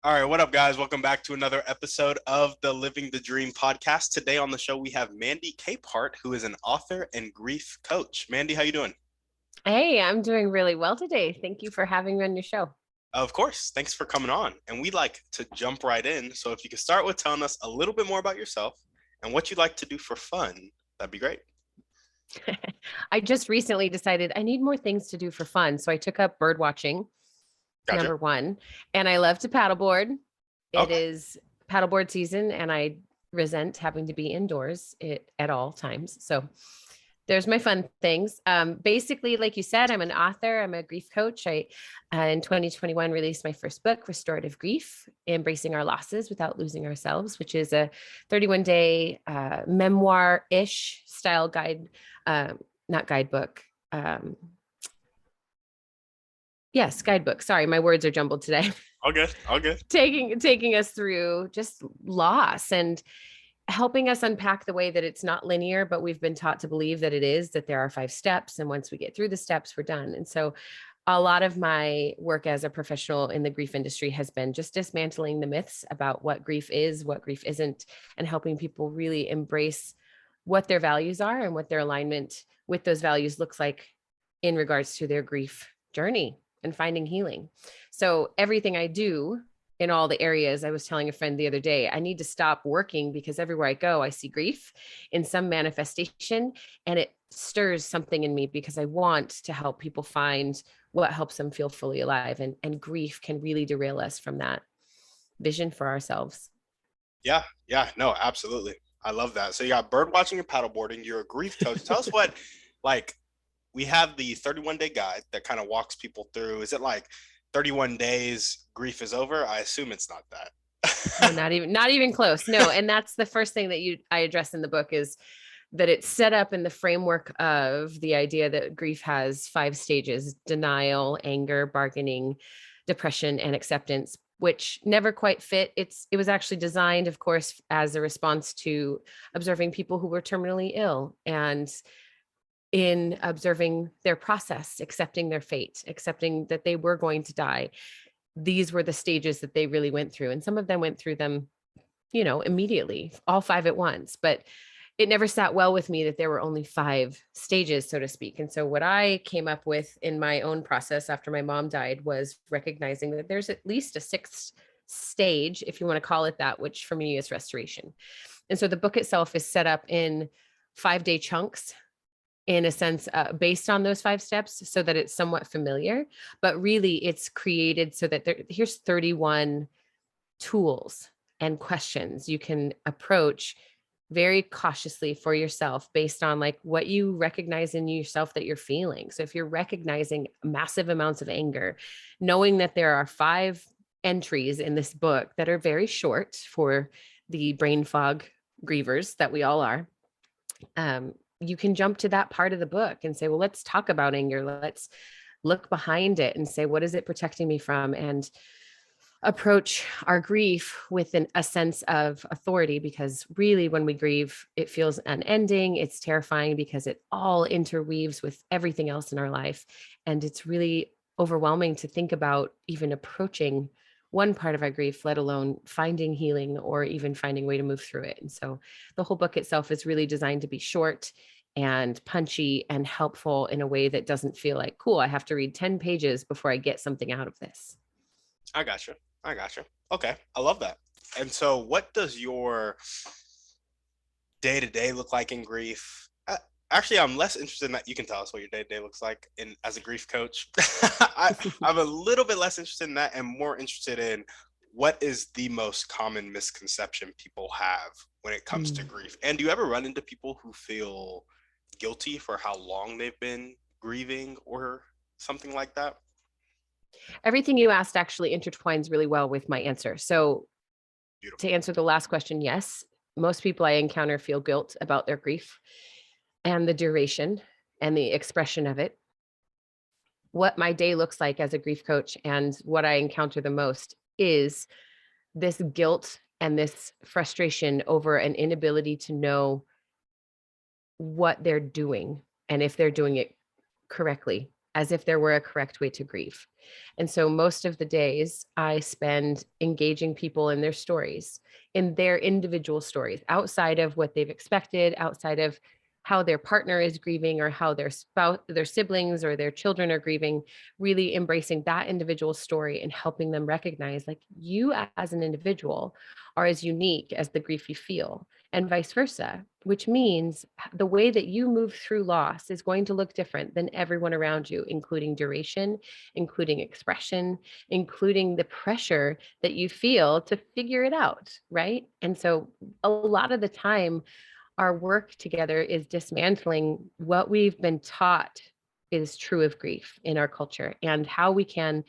All right, what up, guys? Welcome back to another episode of the Living the Dream podcast. Today on the show, we have Mandy Capehart, who is an author and grief coach. Mandy, how you doing? Hey, I'm doing really well today. Thank you for having me on your show. Of course. Thanks for coming on. And we'd like to jump right in. So if you could start with telling us a little bit more about yourself and what you like to do for fun, that'd be great. I just recently decided I need more things to do for fun. So I took up bird watching, Gotcha. number one, and I love to paddleboard. It Okay. is paddleboard season, and I resent having to be indoors at all times. So there's my fun things. Basically, like you said, I'm an author. I'm a grief coach. I, in 2021, released my first book, Restorative Grief, Embracing Our Losses Without Losing Ourselves, which is a 31-day memoir-ish style guide, not guidebook. Yes, guidebook. Sorry, my words are jumbled today. All good. All good. taking us through just loss and helping us unpack the way that it's not linear, but we've been taught to believe that it is, that there are 5 steps. And once we get through the steps, we're done. And so a lot of my work as a professional in the grief industry has been just dismantling the myths about what grief is, what grief isn't, and helping people really embrace what their values are and what their alignment with those values looks like in regards to their grief journey and finding healing. So everything I do in all the areas, I was telling a friend the other day, I need to stop working because everywhere I go, I see grief in some manifestation, and it stirs something in me because I want to help people find what helps them feel fully alive. And grief can really derail us from that vision for ourselves. Yeah. Yeah. No, absolutely. I love that. So you got bird watching and paddleboarding. You're a grief coach. Tell us what, like, we have the 31-day guide that kind of walks people through. Is it like 31 days, grief is over? I assume it's not Oh, that. not even close. No. And that's the first thing that I address in the book is that it's set up in the framework of the idea that grief has 5 stages: denial, anger, bargaining, depression, and acceptance, which never quite fit. It was actually designed, of course, as a response to observing people who were terminally ill, and in observing their process, accepting their fate, accepting that they were going to die. These were the stages that they really went through. And some of them went through them, immediately, all 5 at once. But it never sat well with me that there were only 5 stages, so to speak. And so what I came up with in my own process after my mom died was recognizing that there's at least a 6th stage, if you want to call it that, which for me is restoration. And so the book itself is set up in 5-day chunks, in a sense, based on those 5 steps, so that it's somewhat familiar, but really it's created so that here's 31 tools and questions you can approach very cautiously for yourself based on like what you recognize in yourself that you're feeling. So if you're recognizing massive amounts of anger, knowing that there are 5 entries in this book that are very short for the brain fog grievers that we all are, you can jump to that part of the book and say, well, let's talk about anger. Let's look behind it and say, what is it protecting me from? And approach our grief with a sense of authority, because really when we grieve, it feels unending. It's terrifying because it all interweaves with everything else in our life. And it's really overwhelming to think about even approaching one part of our grief, let alone finding healing or even finding a way to move through it. And so the whole book itself is really designed to be short and punchy and helpful in a way that doesn't feel like, cool, I have to read 10 pages before I get something out of this. I gotcha. I gotcha. Okay. I love that. And so what does your day to day look like in grief? Actually, I'm less interested in that. You can tell us what your day to day looks like in as a grief coach. I'm a little bit less interested in that and more interested in what is the most common misconception people have when it comes to Mm. grief. And do you ever run into people who feel guilty for how long they've been grieving or something like that? Everything you asked actually intertwines really well with my answer. So, Beautiful. to answer the last question, yes, most people I encounter feel guilt about their grief and the duration and the expression of it. What my day looks like as a grief coach and what I encounter the most is this guilt and this frustration over an inability to know what they're doing and if they're doing it correctly. as if there were a correct way to grieve. And so most of the days I spend engaging people in their stories, in their individual stories, outside of what they've expected, outside of how their partner is grieving or how their spouse, their siblings or their children are grieving, really embracing that individual story and helping them recognize like you as an individual are as unique as the grief you feel and vice versa, which means the way that you move through loss is going to look different than everyone around you, including duration, including expression, including the pressure that you feel to figure it out, right? And so a lot of the time, our work together is dismantling what we've been taught is true of grief in our culture and how we can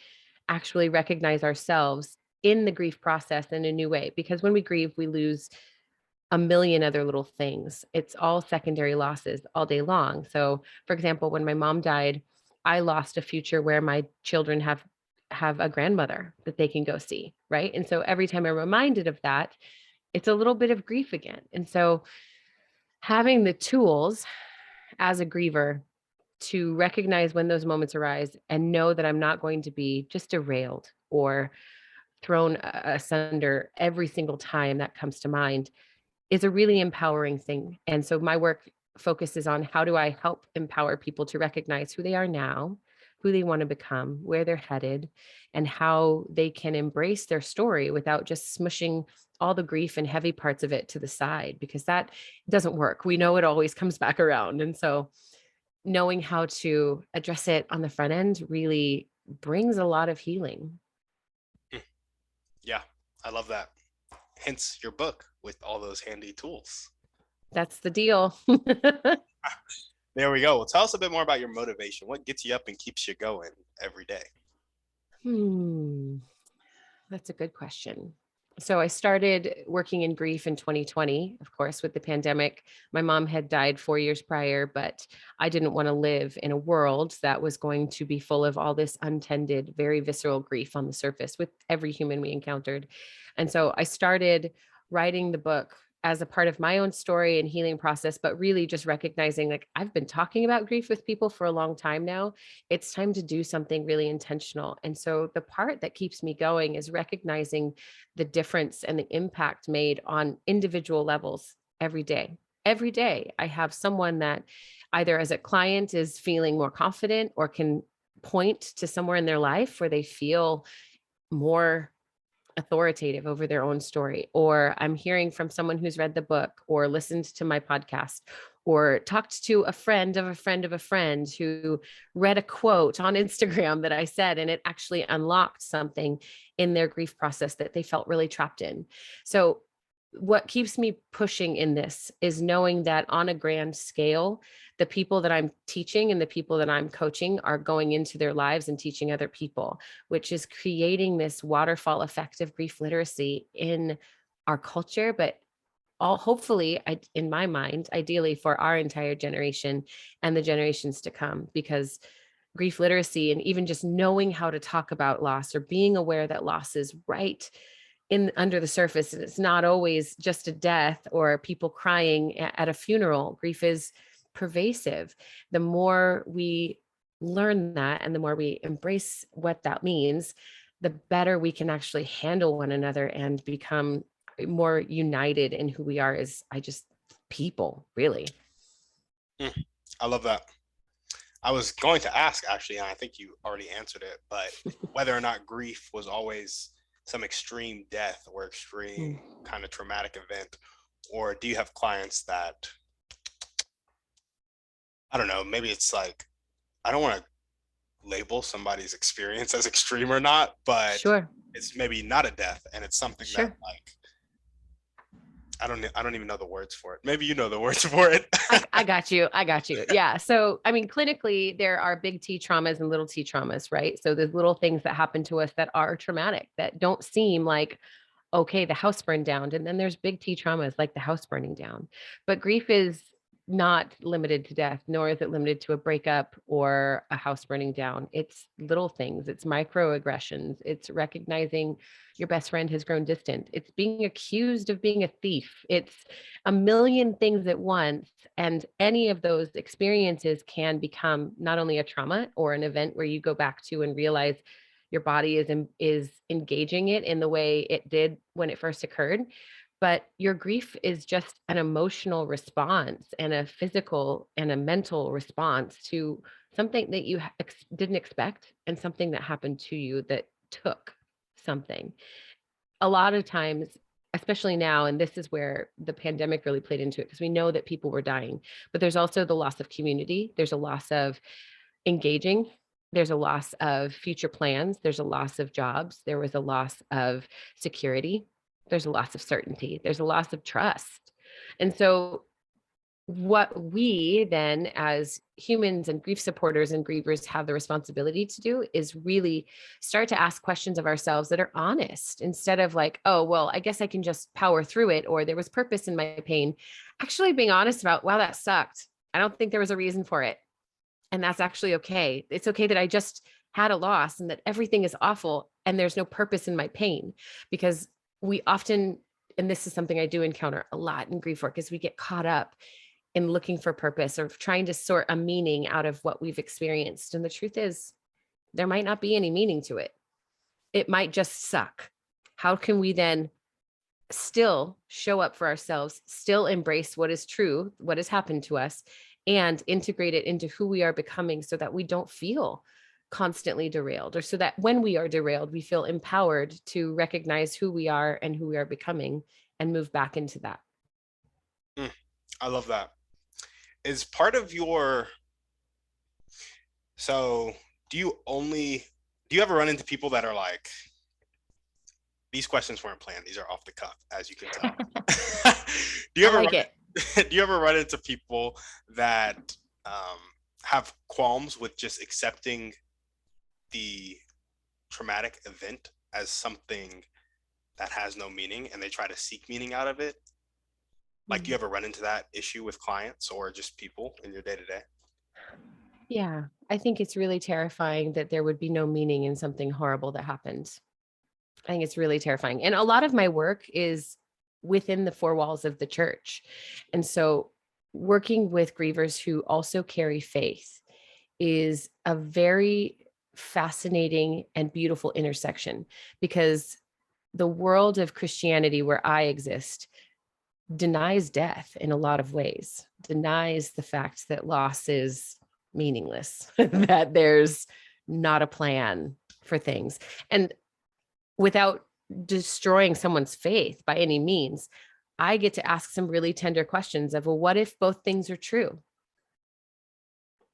actually recognize ourselves in the grief process in a new way. Because when we grieve, we lose a million other little things. It's all secondary losses all day long. So, for example, when my mom died, I lost a future where my children have a grandmother that they can go see, right? And so every time I'm reminded of that, it's a little bit of grief again. And so having the tools as a griever to recognize when those moments arise and know that I'm not going to be just derailed or thrown asunder every single time that comes to mind is a really empowering thing. And so my work focuses on how do I help empower people to recognize who they are now, who they want to become, where they're headed, and how they can embrace their story without just smushing all the grief and heavy parts of it to the side, because that doesn't work. We know it always comes back around. And so knowing how to address it on the front end really brings a lot of healing. Yeah, I love that. Hence your book with all those handy tools. That's the deal. There we go. Well, tell us a bit more about your motivation. What gets you up and keeps you going every day? That's a good question. So I started working in grief in 2020, of course, with the pandemic. My mom had died 4 years prior, but I didn't want to live in a world that was going to be full of all this untended, very visceral grief on the surface with every human we encountered. And so I started writing the book as a part of my own story and healing process, but really just recognizing like I've been talking about grief with people for a long time now. It's time to do something really intentional. And so the part that keeps me going is recognizing the difference and the impact made on individual levels every day. Every day, I have someone that either as a client is feeling more confident or can point to somewhere in their life where they feel more authoritative over their own story, or I'm hearing from someone who's read the book or listened to my podcast or talked to a friend of a friend of a friend who read a quote on Instagram that I said, and it actually unlocked something in their grief process that they felt really trapped in. So what keeps me pushing in this is knowing that on a grand scale, the people that I'm teaching and the people that I'm coaching are going into their lives and teaching other people, which is creating this waterfall effect of grief literacy in our culture, but all hopefully in my mind, ideally for our entire generation and the generations to come, because grief literacy and even just knowing how to talk about loss or being aware that loss is right in under the surface, and it's not always just a death or people crying at a funeral. Grief is pervasive. The more we learn that and the more we embrace what that means, the better we can actually handle one another and become more united in who we are as people, really. I love that. I was going to ask actually, and I think you already answered it, but whether or not grief was always some extreme death or extreme kind of traumatic event, or do you have clients that, I don't know, maybe it's like, I don't want to label somebody's experience as extreme or not, but Sure. it's maybe not a death and it's something Sure. that like, I don't even know the words for it. Maybe you know the words for it. I got you. I got you. Yeah. So, I mean, clinically, there are big T traumas and little T traumas, right? So there's little things that happen to us that are traumatic that don't seem like, okay, the house burned down. And then there's big T traumas like the house burning down. But grief is not limited to death, nor is it limited to a breakup or a house burning down. It's little things, it's microaggressions, it's recognizing your best friend has grown distant, it's being accused of being a thief, it's a million things at once. And any of those experiences can become not only a trauma or an event where you go back to and realize your body is engaging it in the way it did when it first occurred, but your grief is just an emotional response and a physical and a mental response to something that you didn't expect and something that happened to you that took something. A lot of times, especially now, and this is where the pandemic really played into it, because we know that people were dying, but there's also the loss of community. There's a loss of engaging. There's a loss of future plans. There's a loss of jobs. There was a loss of security. There's a loss of certainty. There's a loss of trust. And so what we then as humans and grief supporters and grievers have the responsibility to do is really start to ask questions of ourselves that are honest, instead of like, oh, well, I guess I can just power through it, or there was purpose in my pain. Actually being honest about, wow, that sucked. I don't think there was a reason for it. And that's actually okay. It's okay that I just had a loss and that everything is awful and there's no purpose in my pain. Because we often, and this is something I do encounter a lot in grief work, is we get caught up in looking for purpose or trying to sort a meaning out of what we've experienced. And the truth is, there might not be any meaning to it. It might just suck. How can we then still show up for ourselves, still embrace what is true, what has happened to us, and integrate it into who we are becoming, so that we don't feel constantly derailed, or so that when we are derailed, we feel empowered to recognize who we are and who we are becoming and move back into that. I love that. Is part of your, so do you ever run into people that are like, these questions weren't planned, these are off the cuff, as you can tell. Do you ever do you ever run into people that have qualms with just accepting the traumatic event as something that has no meaning, and they try to seek meaning out of it? Like, do you ever run into that issue with clients or just people in your day-to-day? Yeah, I think it's really terrifying that there would be no meaning in something horrible that happened. I think it's really terrifying. And a lot of my work is within the four walls of the church. And so working with grievers who also carry faith is a very fascinating and beautiful intersection, because the world of Christianity where I exist denies death in a lot of ways, denies the fact that loss is meaningless, that there's not a plan for things. And without destroying someone's faith by any means, I get to ask some really tender questions of, well, what if both things are true?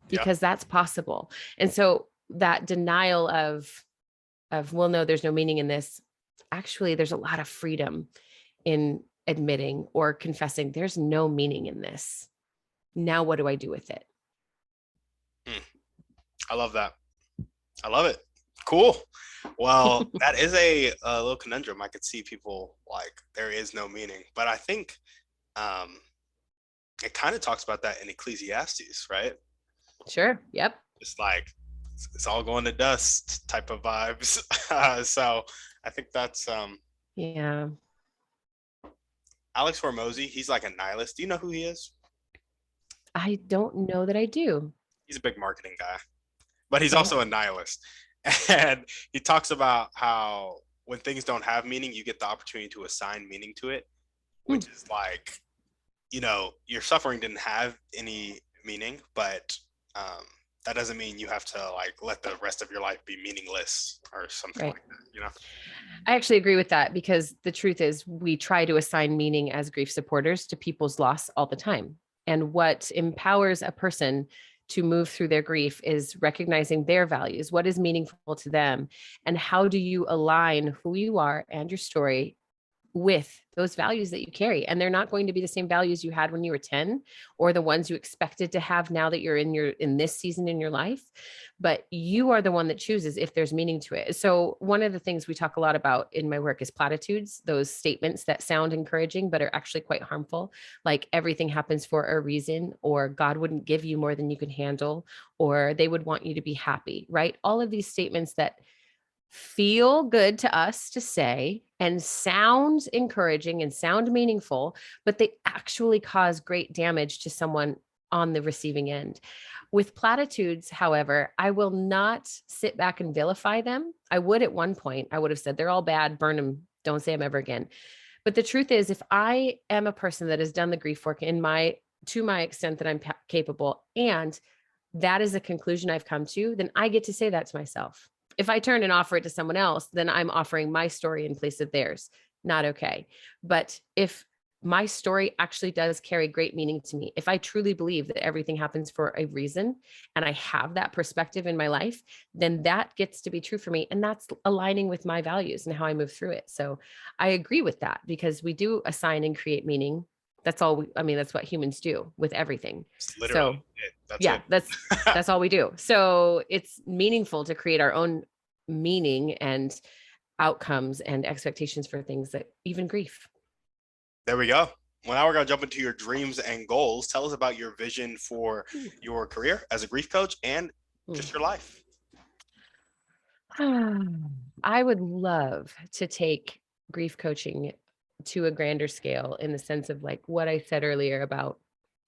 Because that's possible. And so that denial of, well, no, there's no meaning in this. Actually, there's a lot of freedom in admitting or confessing, there's no meaning in this. Now, what do I do with it? I love that. I love it. Cool. Well, that is a little conundrum. I could see people like, there is no meaning, but I think it kind of talks about that in Ecclesiastes, right? Sure. Yep. It's like, it's all going to dust type of vibes. So I think that's yeah. Alex Hormozy. He's like a nihilist. Do you know who he is? I don't know that I do. He's a big marketing guy, but he's also a nihilist. And he talks about how when things don't have meaning, you get the opportunity to assign meaning to it, which is like, you know, your suffering didn't have any meaning, but that doesn't mean you have to like let the rest of your life be meaningless or something like that, you know? I actually agree with that, because the truth is we try to assign meaning as grief supporters to people's loss all the time. And what empowers a person to move through their grief is recognizing their values, what is meaningful to them, and how do you align who you are and your story with those values that you carry. And they're not going to be the same values you had when you were 10 or the ones you expected to have now that you're in this season in your life. But you are the one that chooses if there's meaning to it. So one of the things we talk a lot about in my work is platitudes, those statements that sound encouraging, but are actually quite harmful. Like everything happens for a reason, or God wouldn't give you more than you can handle, or they would want you to be happy, right? All of these statements that feel good to us to say and sound encouraging and sound meaningful, but they actually cause great damage to someone on the receiving end. With platitudes, however, I will not sit back and vilify them. I would at one point, I would have said they're all bad, burn them, don't say them ever again. But the truth is, if I am a person that has done the grief work to my extent that I'm capable, and that is a conclusion I've come to, then I get to say that to myself. If I turn and offer it to someone else, then I'm offering my story in place of theirs. Not okay. But if my story actually does carry great meaning to me, if I truly believe that everything happens for a reason and I have that perspective in my life, then that gets to be true for me. And that's aligning with my values and how I move through it. So I agree with that, because we do assign and create meaning. That's all that's what humans do with everything. It's literally So it. That's yeah, it. that's all we do. So it's meaningful to create our own meaning and outcomes and expectations for things, that even grief. There we go. Well, now we're going to jump into your dreams and goals. Tell us about your vision for your career as a grief coach and just your life. I would love to take grief coaching to a grander scale, in the sense of like what I said earlier about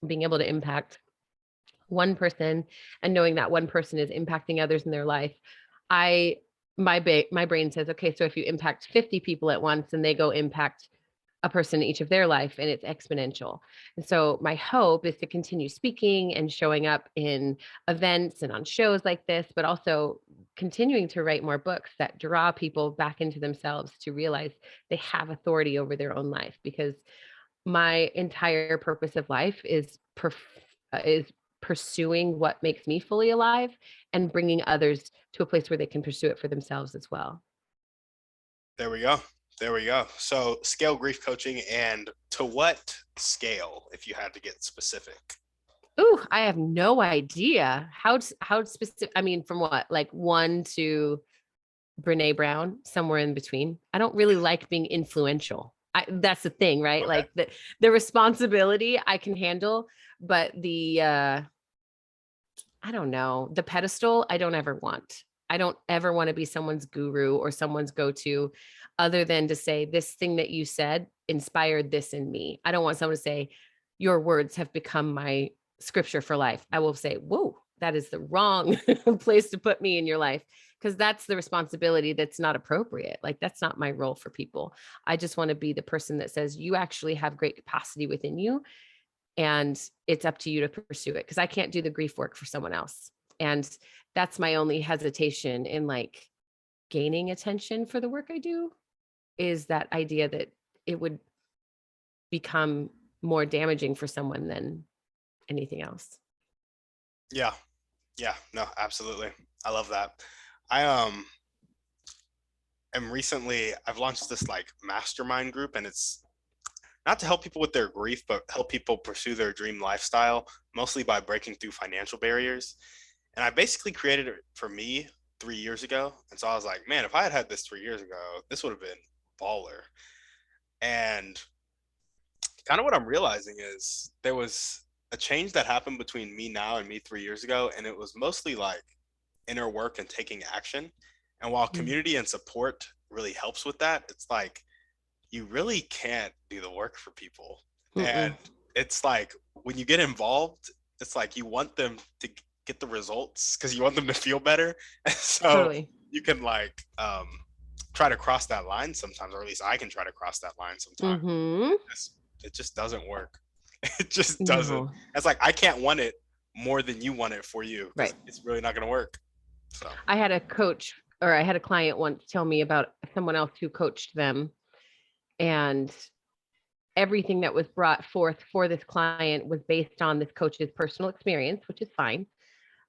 being able to impact one person and knowing that one person is impacting others in their life. My brain says, okay, so if you impact 50 people at once, and they go impact a person in each of their life, and it's exponential. And so my hope is to continue speaking and showing up in events and on shows like this, but also continuing to write more books that draw people back into themselves to realize they have authority over their own life. Because my entire purpose of life is pursuing what makes me fully alive, and bringing others to a place where they can pursue it for themselves as well. There we go. There we go. So, scale grief coaching, and to what scale, if you had to get specific? Ooh, I have no idea how specific. I mean, from what, like 1 to Brene Brown, somewhere in between. I don't really like being influential. That's the thing, right? Okay. Like the responsibility I can handle, but the I don't know, the pedestal I don't ever want. I don't ever want to be someone's guru or someone's go-to, other than to say, this thing that you said inspired this in me. I don't want someone to say, your words have become my scripture for life. I will say, whoa, that is the wrong place to put me in your life, because that's the responsibility that's not appropriate. Like, that's not my role for people. I just want to be the person that says, you actually have great capacity within you, and it's up to you to pursue it, because I can't do the grief work for someone else. And that's my only hesitation in like gaining attention for the work I do, is that idea that it would become more damaging for someone than anything else. Yeah. Yeah. No, absolutely. I love that. I am recently I've launched this like mastermind group, and it's not to help people with their grief, but help people pursue their dream lifestyle, mostly by breaking through financial barriers. And I basically created it for me 3 years ago. And so I was like, man, if I had had this 3 years ago, this would have been baller. And kind of what I'm realizing is there was a change that happened between me now and me 3 years ago. And it was mostly like inner work and taking action. And while Mm. community and support really helps with that, it's like you really can't do the work for people. And Mm-mm. it's like when you get involved, it's like you want them to get the results because you want them to feel better. And so Totally. you can like try to cross that line sometimes, or at least I can try to cross that line sometimes. Mm-hmm. It just doesn't work. It just doesn't. No. It's like I can't want it more than you want it for you, because Right. it's really not going to work. So I had a coach, or I had a client once tell me about someone else who coached them, and everything that was brought forth for this client was based on this coach's personal experience, which is fine.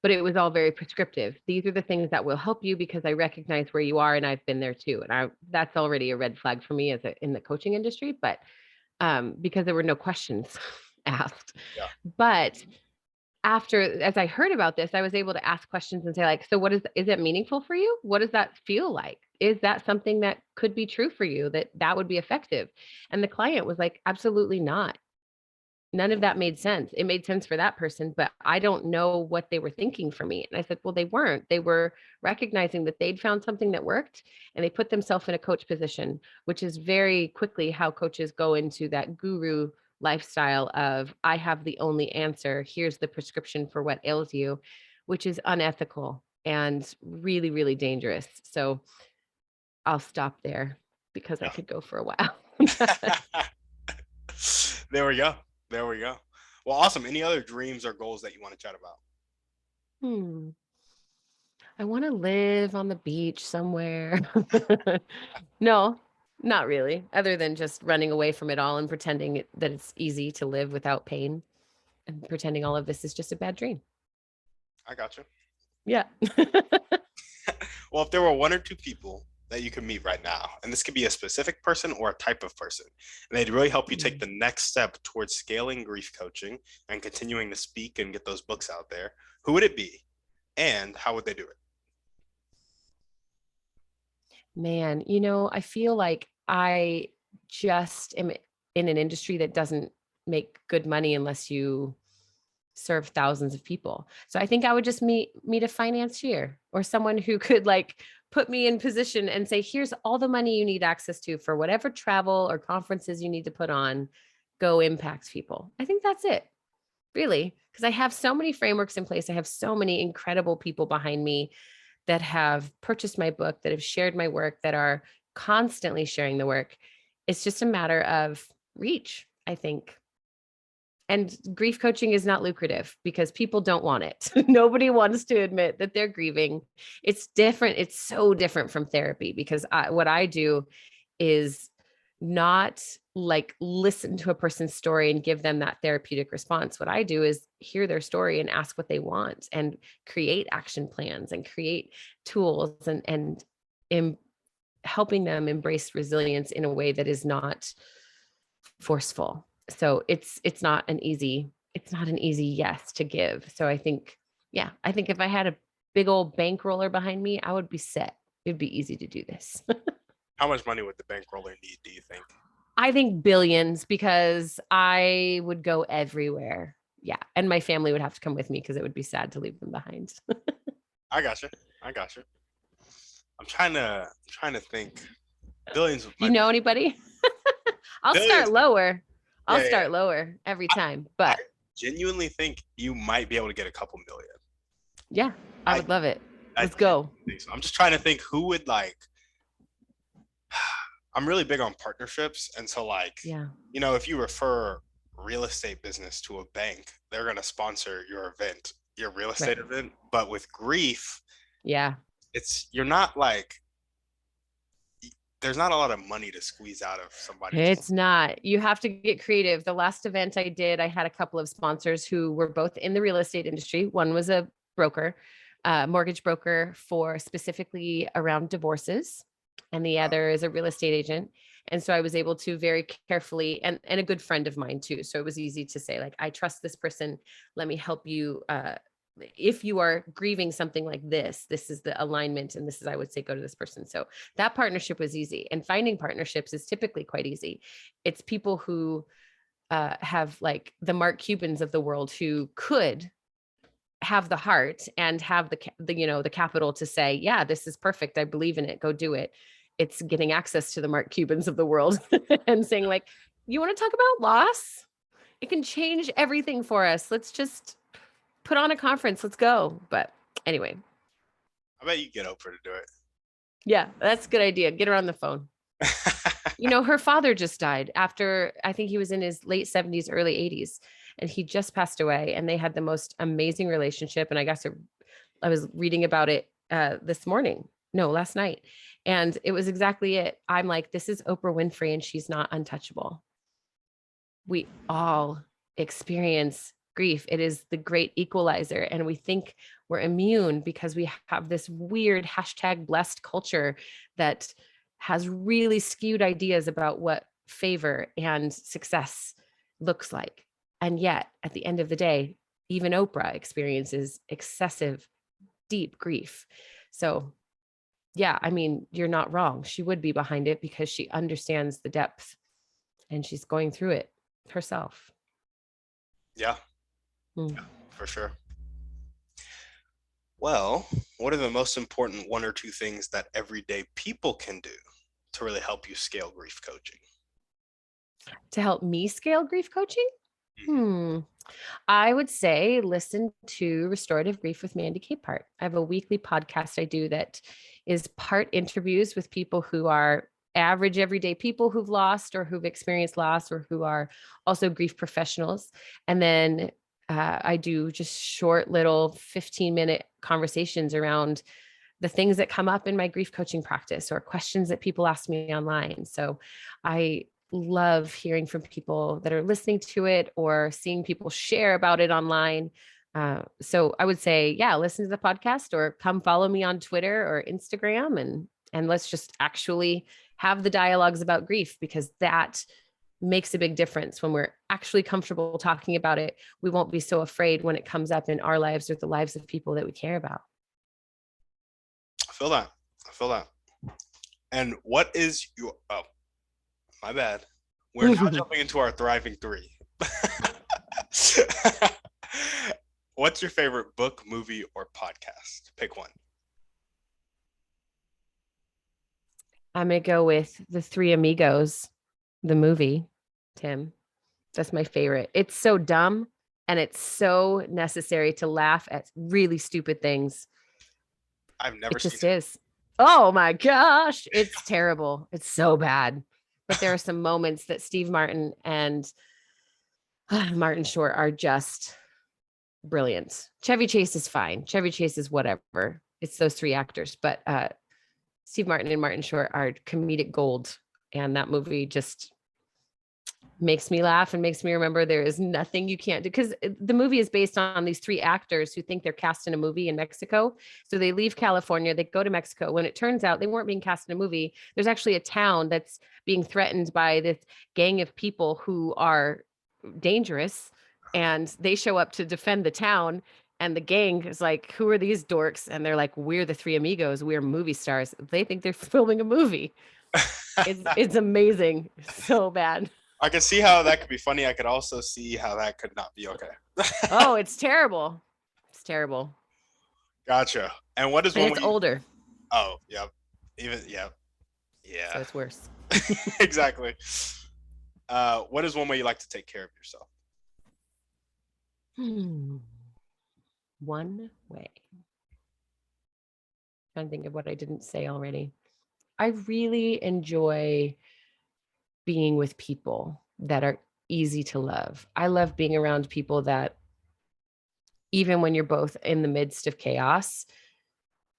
but it was all very prescriptive. These are the things that will help you because I recognize where you are and I've been there too. And that's already a red flag for me in the coaching industry, but because there were no questions asked. Yeah. But as I heard about this, I was able to ask questions and say, like, so is it meaningful for you? What does that feel like? Is that something that could be true for you, that would be effective? And the client was like, absolutely not. None of that made sense. It made sense for that person, but I don't know what they were thinking for me. And I said, well, they weren't. They were recognizing that they'd found something that worked and they put themselves in a coach position, which is very quickly how coaches go into that guru lifestyle of, I have the only answer. Here's the prescription for what ails you, which is unethical and really, really dangerous. So I'll stop there because I could go for a while. There we go. There we go. Well, awesome. Any other dreams or goals that you want to chat about? I want to live on the beach somewhere. No, not really, other than just running away from it all and pretending that it's easy to live without pain and pretending all of this is just a bad dream. I got you. Yeah. Well, if there were one or two people that you could meet right now, and this could be a specific person or a type of person, and they'd really help you take the next step towards scaling grief coaching and continuing to speak and get those books out there, who would it be? And how would they do it? Man, I feel like I just am in an industry that doesn't make good money unless you serve thousands of people. So I think I would just meet a financier or someone who could like put me in position and say, here's all the money you need access to for whatever travel or conferences you need to put on, go impact people. I think that's it, really, because I have so many frameworks in place. I have so many incredible people behind me that have purchased my book, that have shared my work, that are constantly sharing the work. It's just a matter of reach, I think. And grief coaching is not lucrative because people don't want it. Nobody wants to admit that they're grieving. It's different. It's so different from therapy because what I do is not like listen to a person's story and give them that therapeutic response. What I do is hear their story and ask what they want and create action plans and create tools and helping them embrace resilience in a way that is not forceful. So it's not an easy yes to give. So I think if I had a big old bankroller behind me, I would be set. It'd be easy to do this. How much money would the bankroller need, do you think? I think billions, because I would go everywhere. Yeah. And my family would have to come with me because it would be sad to leave them behind. I got you. I'm trying to think. Billions. Do you know anybody? I'll Billions. start lower. I'll Yeah, start lower every time. But I genuinely think you might be able to get a couple million. Yeah, I would love it. Let's go. So. I'm just trying to think who would like. I'm really big on partnerships, and so if you refer real estate business to a bank, they're going to sponsor your event, your real estate event. But with grief, you're not like. There's not a lot of money to squeeze out of somebody. It's not. You have to get creative. The last event I did, I had a couple of sponsors who were both in the real estate industry. One was a broker, mortgage broker for specifically around divorces, and the other is a real estate agent. And so I was able to very carefully, and a good friend of mine too. So it was easy to say, like, I trust this person. Let me help you. If you are grieving something like this is the alignment. And this is, I would say, go to this person. So that partnership was easy. And finding partnerships is typically quite easy. It's people who have like the Mark Cubans of the world who could have the heart and have the capital to say, yeah, this is perfect. I believe in it. Go do it. It's getting access to the Mark Cubans of the world and saying, like, you want to talk about loss? It can change everything for us. Let's just put on a conference. Let's go. But anyway. I bet you get Oprah to do it. Yeah, that's a good idea. Get her on the phone. Her father just died after, I think he was in his late 70s, early 80s, and he just passed away, and they had the most amazing relationship. And I guess I was reading about it last night. And it was exactly it. I'm like, this is Oprah Winfrey and she's not untouchable. We all experience grief. It is the great equalizer. And we think we're immune because we have this weird #blessed culture that has really skewed ideas about what favor and success looks like. And yet, at the end of the day, even Oprah experiences excessive, deep grief. So, yeah, I mean, you're not wrong. She would be behind it because she understands the depth and she's going through it herself. Yeah, Mm. for sure. Well, what are the most important one or two things that everyday people can do to really help you scale grief coaching? To help me scale grief coaching? Mhm. I would say listen to Restorative Grief with Mandy Capehart. I have a weekly podcast I do that is part interviews with people who are average everyday people who've lost or who've experienced loss or who are also grief professionals. And then I do just short little 15-minute conversations around the things that come up in my grief coaching practice or questions that people ask me online. So I love hearing from people that are listening to it or seeing people share about it online. So I would say, yeah, listen to the podcast or come follow me on Twitter or Instagram, and let's just actually have the dialogues about grief, because that makes a big difference. When we're actually comfortable talking about it, we won't be so afraid when it comes up in our lives or the lives of people that we care about. I feel that. I feel that. And what is your, oh, my bad. We're now jumping into our thriving three. What's your favorite book, movie, or podcast? Pick one. I'm going to go with The Three Amigos, the movie, Tim. That's my favorite. It's so dumb and it's so necessary to laugh at really stupid things. I've never It seen just it. is. Oh my gosh. It's terrible. It's so bad. But there are some moments that Steve Martin and Martin Short are just brilliant. Chevy Chase is fine. Chevy Chase is whatever. It's those three actors. But Steve Martin and Martin Short are comedic gold. And that movie just makes me laugh and makes me remember there is nothing you can't do, because the movie is based on these three actors who think they're cast in a movie in Mexico. So they leave California, they go to Mexico. When it turns out they weren't being cast in a movie, there's actually a town that's being threatened by this gang of people who are dangerous, and they show up to defend the town. And the gang is like, who are these dorks? And they're like, we're the Three Amigos. We're movie stars. They think they're filming a movie. It's amazing. So bad. I can see how that could be funny. I could also see how that could not be okay. Oh, it's terrible. It's terrible. Gotcha. And what is And one it's way you, older, oh, yeah. Even, yeah. so Yeah. it's worse. Exactly. What is one way you like to take care of yourself? One way. Trying to think of what I didn't say already. I really enjoy being with people that are easy to love. I love being around people that, even when you're both in the midst of chaos,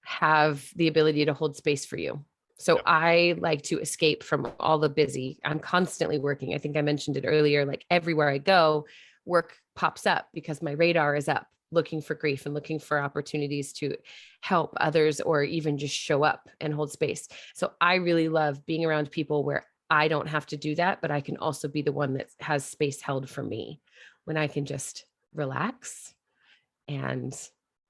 have the ability to hold space for you. So Yep. I like to escape from all the busy. I'm constantly working. I think I mentioned it earlier, like everywhere I go, work pops up because my radar is up, looking for grief and looking for opportunities to help others or even just show up and hold space. So I really love being around people where I don't have to do that, but I can also be the one that has space held for me, when I can just relax and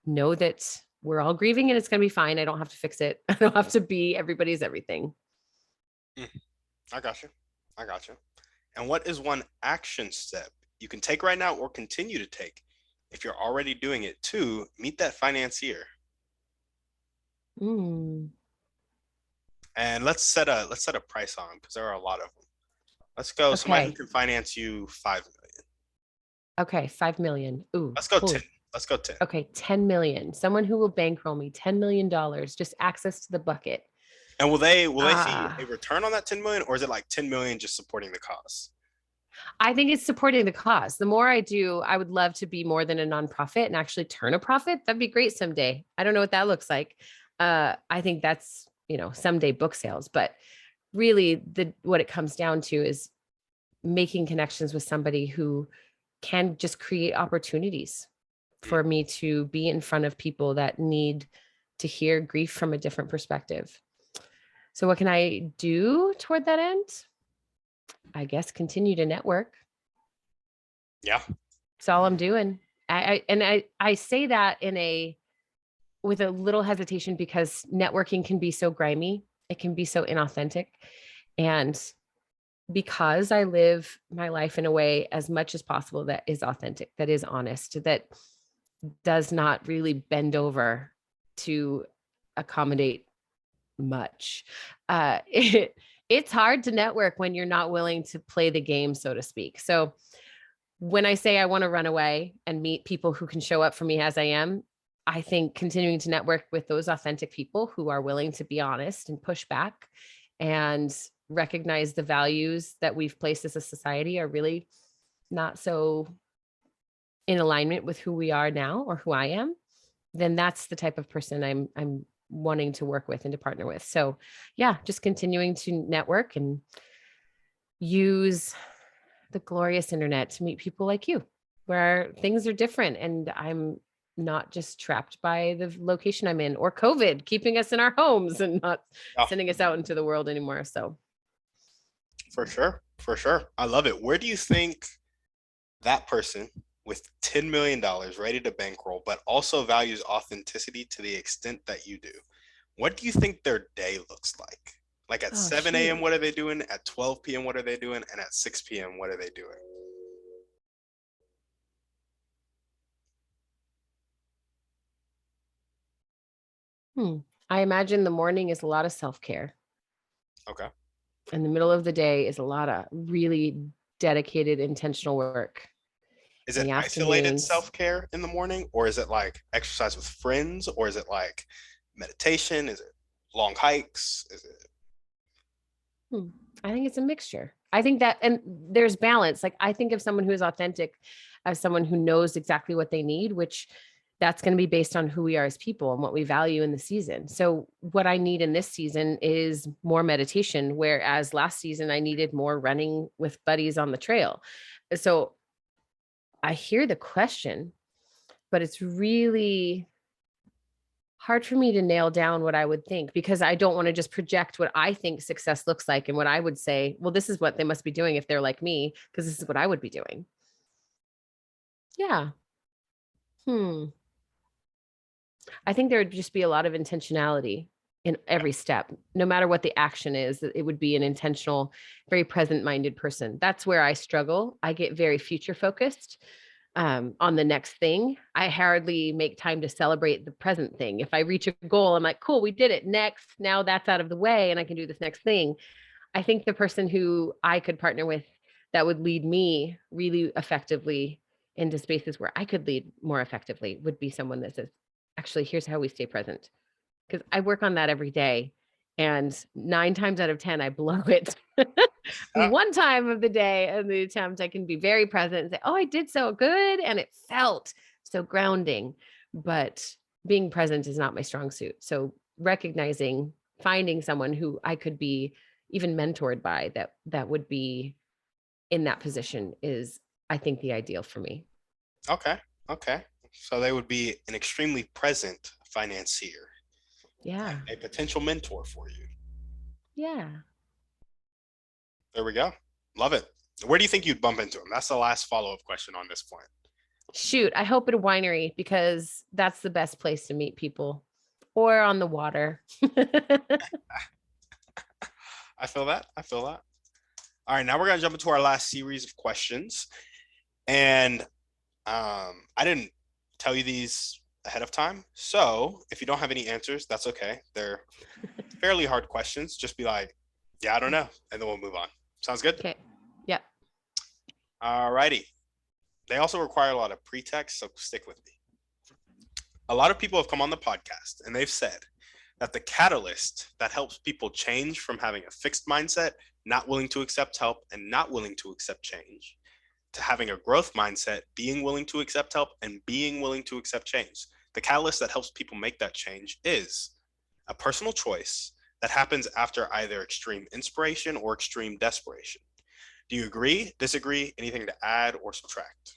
know that we're all grieving and it's going to be fine. I don't have to fix it. I don't have to be everybody's everything. I got you. I got you. And what is one action step you can take right now or continue to take if you're already doing it to meet that financier? Mm. And let's set a price on them, because there are a lot of them. Let's go. Somebody who Okay. can finance you 5 million. Okay. 5 million. Ooh. Let's go Ooh. 10. Let's go 10. Okay. 10 million. Someone who will bankroll me $10 million, just access to the bucket. And will they see a Ah, return on that 10 million, or is it like 10 million just supporting the cause? I think it's supporting the cause. The more I do, I would love to be more than a nonprofit and actually turn a profit. That'd be great someday. I don't know what that looks like. I think that's, someday book sales, but really what it comes down to is making connections with somebody who can just create opportunities for me to be in front of people that need to hear grief from a different perspective. So what can I do toward that end? I guess continue to network. Yeah. That's all I'm doing. I say that with a little hesitation, because networking can be so grimy. It can be so inauthentic. And because I live my life in a way as much as possible that is authentic, that is honest, that does not really bend over to accommodate much. It's hard to network when you're not willing to play the game, so to speak. So when I say I want to run away and meet people who can show up for me as I am, I think continuing to network with those authentic people who are willing to be honest and push back and recognize the values that we've placed as a society are really not so in alignment with who we are now or who I am, then that's the type of person I'm wanting to work with and to partner with. So yeah, just continuing to network and use the glorious internet to meet people like you, where things are different and I'm not just trapped by the location I'm in, or COVID keeping us in our homes and not Yeah, sending us out into the world anymore. So for sure. For sure. I love it. Where do you think that person with $10 million ready to bankroll, but also values authenticity to the extent that you do, what do you think their day looks like? Like at oh 7 a.m., shoot. what are they doing? At 12 p.m., what are they doing? And at 6 p.m., what are they doing? Hmm. I imagine the morning is a lot of self-care, Okay. and the middle of the day is a lot of really dedicated, intentional work. Is And it the isolated afternoons, self-care in the morning, or is it like exercise with friends, or is it like meditation? Is it long hikes? Is it hmm, I think it's a mixture. I think that, and there's balance. Like I think of someone who is authentic as someone who knows exactly what they need, which that's going to be based on who we are as people and what we value in the season. So what I need in this season is more meditation, whereas last season I needed more running with buddies on the trail. So I hear the question, but it's really hard for me to nail down what I would think, because I don't want to just project what I think success looks like and what I would say, well, this is what they must be doing if they're like me, because this is what I would be doing. Yeah. Hmm. I think there would just be a lot of intentionality in okay? every step, no matter what the action is, that it would be an intentional, very present minded person. That's where I struggle. I get very future focused on the next thing. I hardly make time to celebrate the present thing. If I reach a goal, I'm like, cool, we did it. Next, now that's out of the way and I can do this next thing. I think the person who I could partner with that would lead me really effectively into spaces where I could lead more effectively would be someone that says, actually, here's how we stay present. Because I work on that every day. And 9 times out of 10, I blow it. Ah, One time of the day in the attempt, I can be very present and say, oh, I did so good. And it felt so grounding. But being present is not my strong suit. So recognizing, finding someone who I could be even mentored by that would be in that position is, I think, the ideal for me. okay. Okay. So they would be an extremely present financier Yeah. and a potential mentor for you. Yeah. There we go. Love it. Where do you think you'd bump into him? That's the last follow-up question on this point. Shoot, I hope at a winery, because that's the best place to meet people, or on the water. I feel that. I feel that. All right, now we're gonna jump into our last series of questions, and I didn't tell you these ahead of time, so if you don't have any answers, that's okay. They're fairly hard questions. Just be like, "Yeah, I don't know," and then we'll move on. Sounds good. Okay. Yep. All righty. They also require a lot of pretext, so stick with me. A lot of people have come on the podcast and they've said that the catalyst that helps people change from having a fixed mindset, not willing to accept help and not willing to accept change, to having a growth mindset, being willing to accept help and being willing to accept change. The catalyst that helps people make that change is a personal choice that happens after either extreme inspiration or extreme desperation. Do you agree, disagree, anything to add or subtract?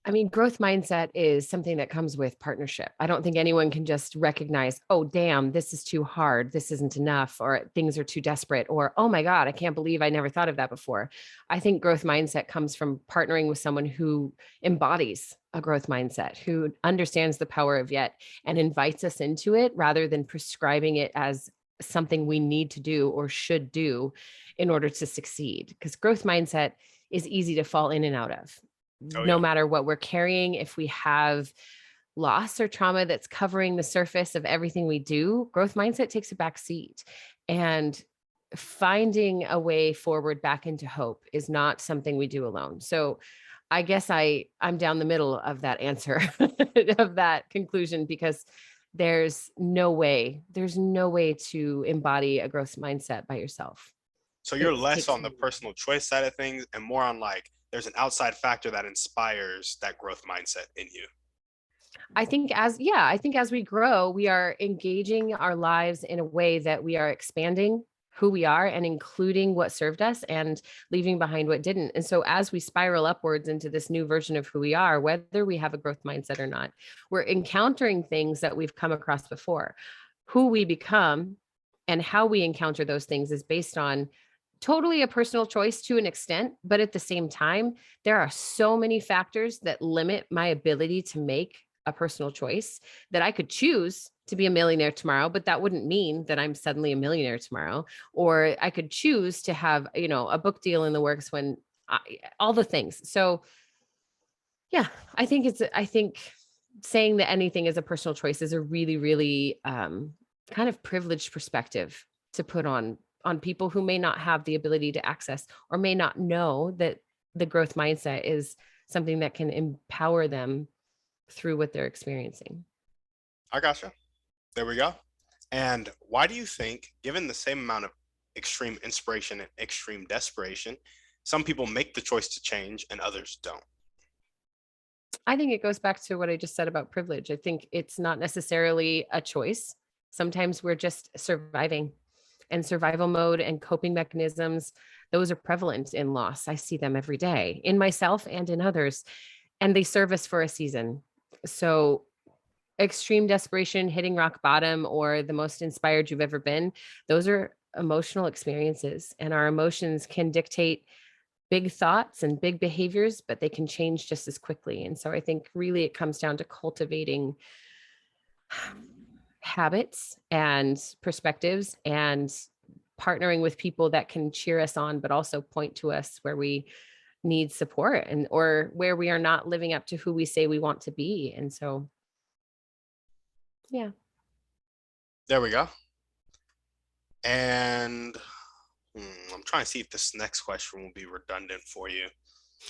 I mean, growth mindset is something that comes with partnership. I don't think anyone can just recognize, oh, damn, this is too hard. This isn't enough, or things are too desperate, or, oh my God, I can't believe I never thought of that before. I think growth mindset comes from partnering with someone who embodies a growth mindset, who understands the power of yet and invites us into it rather than prescribing it as something we need to do or should do in order to succeed. Because growth mindset is easy to fall in and out of Oh no yeah. matter what we're carrying. If we have loss or trauma that's covering the surface of everything we do, growth mindset takes a back seat. And finding a way forward back into hope is not something we do alone. So I guess I'm down the middle of that answer of that conclusion, because there's no way to embody a growth mindset by yourself. So you're It less takes on the personal choice side of things and more on like there's an outside factor that inspires that growth mindset in you. I think as we grow, we are engaging our lives in a way that we are expanding who we are and including what served us and leaving behind what didn't. And so as we spiral upwards into this new version of who we are, whether we have a growth mindset or not, we're encountering things that we've come across before. Who we become and how we encounter those things is based on totally a personal choice to an extent, but at the same time, there are so many factors that limit my ability to make a personal choice that I could choose to be a millionaire tomorrow, but that wouldn't mean that I'm suddenly a millionaire tomorrow. Or I could choose to have, a book deal in the works when all the things. So yeah, I think saying that anything is a personal choice is a really, really kind of privileged perspective to put on people who may not have the ability to access or may not know that the growth mindset is something that can empower them through what they're experiencing. I gotcha. There we go. And why do you think, given the same amount of extreme inspiration and extreme desperation, some people make the choice to change and others don't? I think it goes back to what I just said about privilege. I think it's not necessarily a choice. Sometimes we're just surviving, and survival mode and coping mechanisms, those are prevalent in loss. I see them every day in myself and in others, and they serve us for a season. So extreme desperation, hitting rock bottom, or the most inspired you've ever been, those are emotional experiences, and our emotions can dictate big thoughts and big behaviors, but they can change just as quickly. And so I think really it comes down to cultivating habits and perspectives and partnering with people that can cheer us on, but also point to us where we need support and or where we are not living up to who we say we want to be. And so, yeah. There we go. And I'm trying to see if this next question will be redundant for you.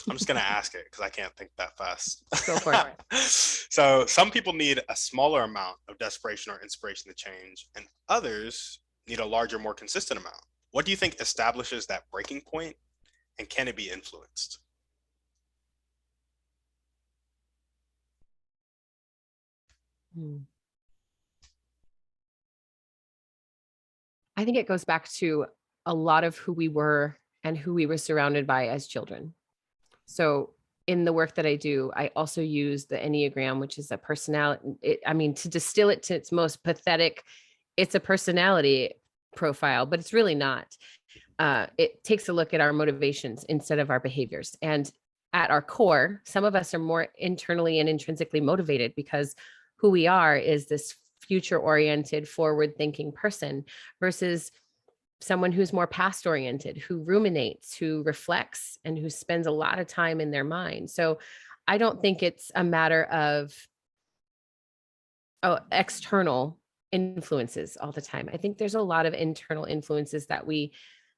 I'm just going to ask it because I can't think that fast. Go for it. So, some people need a smaller amount of desperation or inspiration to change, and others need a larger, more consistent amount. What do you think establishes that breaking point, and can it be influenced? Hmm. I think it goes back to a lot of who we were and who we were surrounded by as children. So in the work that I do, I also use the Enneagram, which is a personality. I mean, to distill it to its most pathetic, it's a personality profile, but it's really not. It takes a look at our motivations instead of our behaviors. And at our core, some of us are more internally and intrinsically motivated because who we are is this future oriented, forward thinking person versus someone who's more past oriented, who ruminates, who reflects, and who spends a lot of time in their mind. So I don't think it's a matter of external influences all the time. I think there's a lot of internal influences that we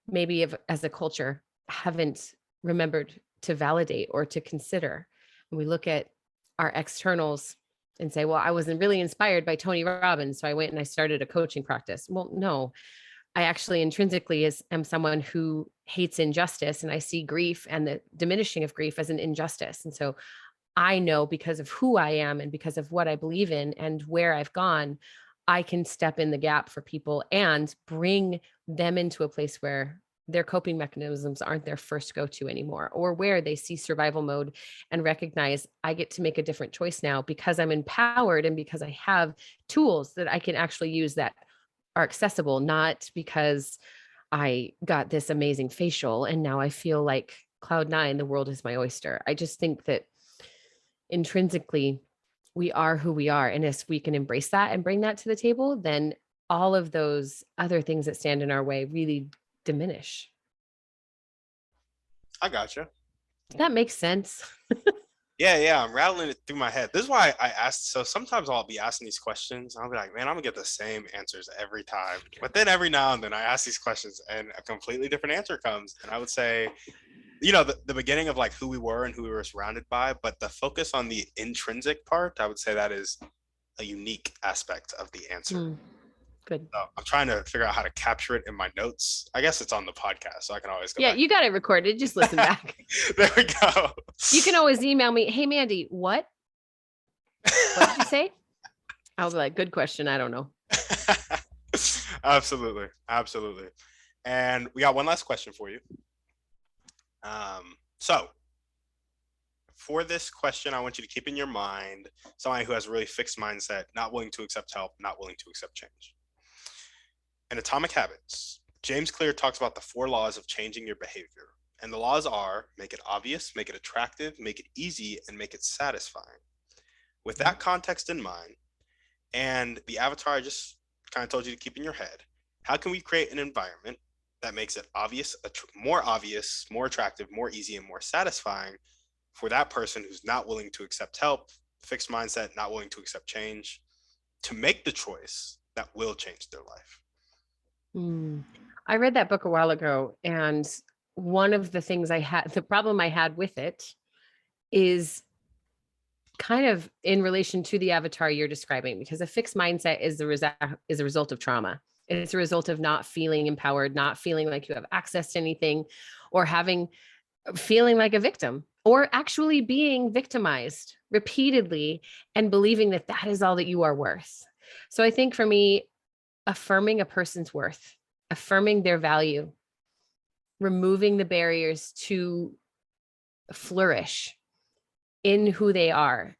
maybe as a culture haven't remembered to validate or to consider. And we look at our externals and say, well, I wasn't really inspired by Tony Robbins, so I went and I started a coaching practice. Well, no, I actually intrinsically am someone who hates injustice, and I see grief and the diminishing of grief as an injustice. And so I know because of who I am and because of what I believe in and where I've gone, I can step in the gap for people and bring them into a place where their coping mechanisms aren't their first go-to anymore, or where they see survival mode and recognize I get to make a different choice now because I'm empowered and because I have tools that I can actually use that are accessible, not because I got this amazing facial and now I feel like cloud nine, the world is my oyster. I just think that intrinsically we are who we are. And if we can embrace that and bring that to the table, then all of those other things that stand in our way really diminish. I gotcha. That makes sense. Yeah, I'm rattling it through my head. This is why I asked. So sometimes I'll be asking these questions. I'll be like, man, I'm gonna get the same answers every time. But then every now and then I ask these questions and a completely different answer comes. And I would say, the beginning of like who we were and who we were surrounded by, but the focus on the intrinsic part, I would say that is a unique aspect of the answer. Good. So I'm trying to figure out how to capture it in my notes. I guess it's on the podcast, so I can always go Yeah, back. you got it recorded. Just listen back. There we go. You can always email me, hey, Mandy, what did you say? I'll be like, good question. I don't know. Absolutely. And we got one last question for you. So for this question, I want you to keep in your mind somebody who has a really fixed mindset, not willing to accept help, not willing to accept change. In Atomic Habits, James Clear talks about the 4 laws of changing your behavior. And the laws are: make it obvious, make it attractive, make it easy, and make it satisfying. With that context in mind, and the avatar I just kind of told you to keep in your head, how can we create an environment that makes it obvious, more attractive, more easy, and more satisfying for that person who's not willing to accept help, fixed mindset, not willing to accept change, to make the choice that will change their life? I read that book a while ago, and one of the things the problem I had with it is kind of in relation to the avatar you're describing, because a fixed mindset is a result of trauma. It's a result of not feeling empowered, not feeling like you have access to anything, or feeling like a victim, or actually being victimized repeatedly and believing that that is all that you are worth. So I think for me, affirming a person's worth, affirming their value, removing the barriers to flourish in who they are,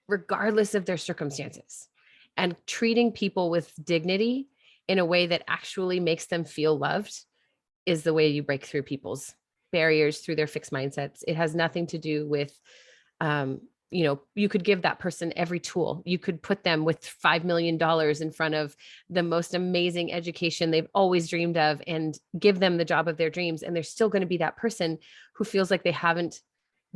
regardless of their circumstances, and treating people with dignity in a way that actually makes them feel loved is the way you break through people's barriers through their fixed mindsets. It has nothing to do with, you could give that person every tool. You could put them with $5 million in front of the most amazing education they've always dreamed of and give them the job of their dreams. And they're still going to be that person who feels like they haven't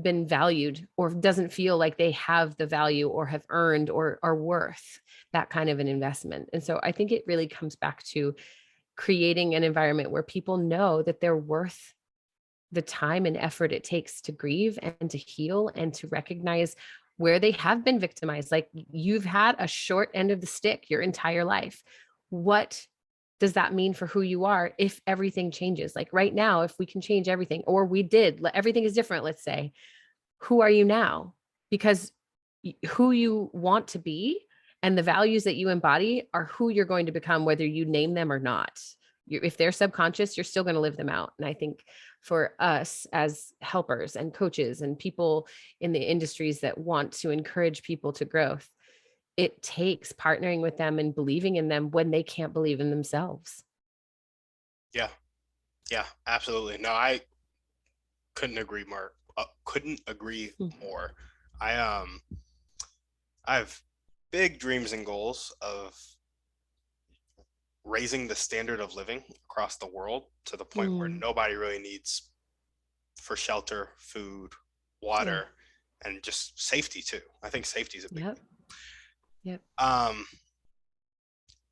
been valued, or doesn't feel like they have the value or have earned or are worth that kind of an investment. And so I think it really comes back to creating an environment where people know that they're worth the time and effort it takes to grieve and to heal and to recognize where they have been victimized. Like, you've had a short end of the stick your entire life. What does that mean for who you are if everything changes? Like right now, if we can change everything, or everything is different, let's say, who are you now? Because who you want to be and the values that you embody are who you're going to become, whether you name them or not. If they're subconscious, you're still going to live them out. And I think for us as helpers and coaches and people in the industries that want to encourage people to growth, it takes partnering with them and believing in them when they can't believe in themselves. Yeah, absolutely. No, I couldn't agree more. I have big dreams and goals of raising the standard of living across the world to the point where nobody really needs for shelter, food, water, and just safety too. I think safety is a big thing. Yep.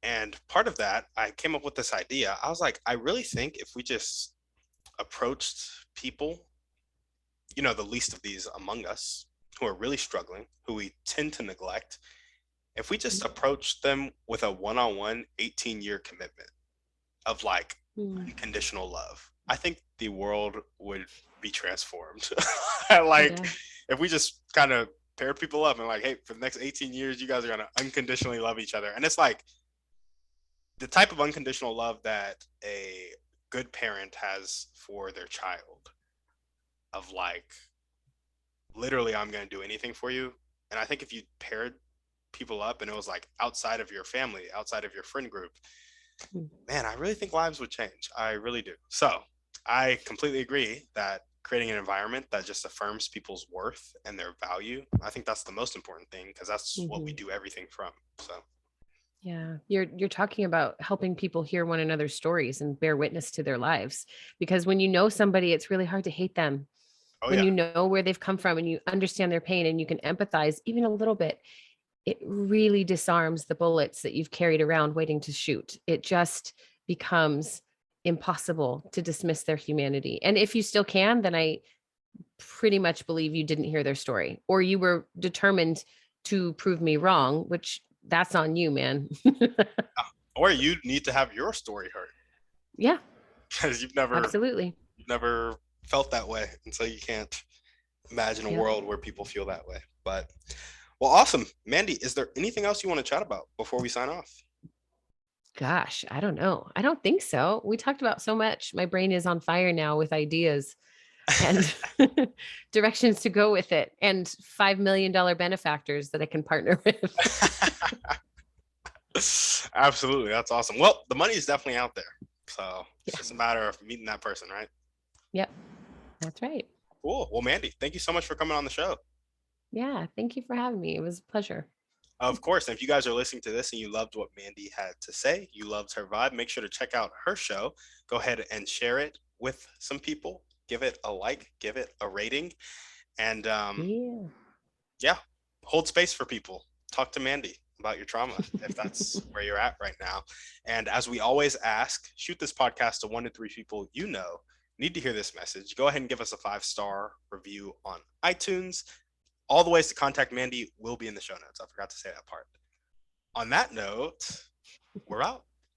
And part of that, I came up with this idea. I was like, I really think if we just approached people, the least of these among us who are really struggling, who we tend to neglect, if we just approach them with a one-on-one 18-year commitment of like unconditional love, I think the world would be transformed. If we just kind of pair people up and like, hey, for the next 18 years, you guys are going to unconditionally love each other. And it's like the type of unconditional love that a good parent has for their child, of like, literally, I'm going to do anything for you. And I think if you paired people up and it was like outside of your family, outside of your friend group, Mm. man, I really think lives would change. I really do. So I completely agree that creating an environment that just affirms people's worth and their value, I think that's the most important thing, because that's what we Mhm. do everything from. So, Yeah, you're talking about helping people hear one another's stories and bear witness to their lives. Because when you know somebody, it's really hard to hate them. oh, When yeah. you know where they've come from and you understand their pain and you can empathize even a little bit, it really disarms the bullets that you've carried around waiting to shoot. It just becomes impossible to dismiss their humanity. And if you still can, then I pretty much believe you didn't hear their story or you were determined to prove me wrong, which that's on you, man. Or you need to have your story heard, Yeah, because absolutely. you've never felt that way. And so you can't imagine a Yep. world where people feel that way. But, well, awesome. Mandy, is there anything else you want to chat about before we sign off? Gosh, I don't know. I don't think so. We talked about so much. My brain is on fire now with ideas and directions to go with it and $5 million benefactors that I can partner with. Absolutely. That's awesome. Well, the money is definitely out there. So it's Yeah. just a matter of meeting that person, right? Yep. That's right. Cool. Well, Mandy, thank you so much for coming on the show. Yeah. Thank you for having me. It was a pleasure. Of course, and if you guys are listening to this and you loved what Mandy had to say, you loved her vibe, make sure to check out her show. Go ahead and share it with some people. Give it a like, give it a rating, and Yeah. yeah, hold space for people. Talk to Mandy about your trauma if that's where you're at right now. And as we always ask, shoot this podcast to 1 to 3 people you know need to hear this message. Go ahead and give us a 5-star review on iTunes. All the ways to contact Mandy will be in the show notes. I forgot to say that part. On that note, we're out.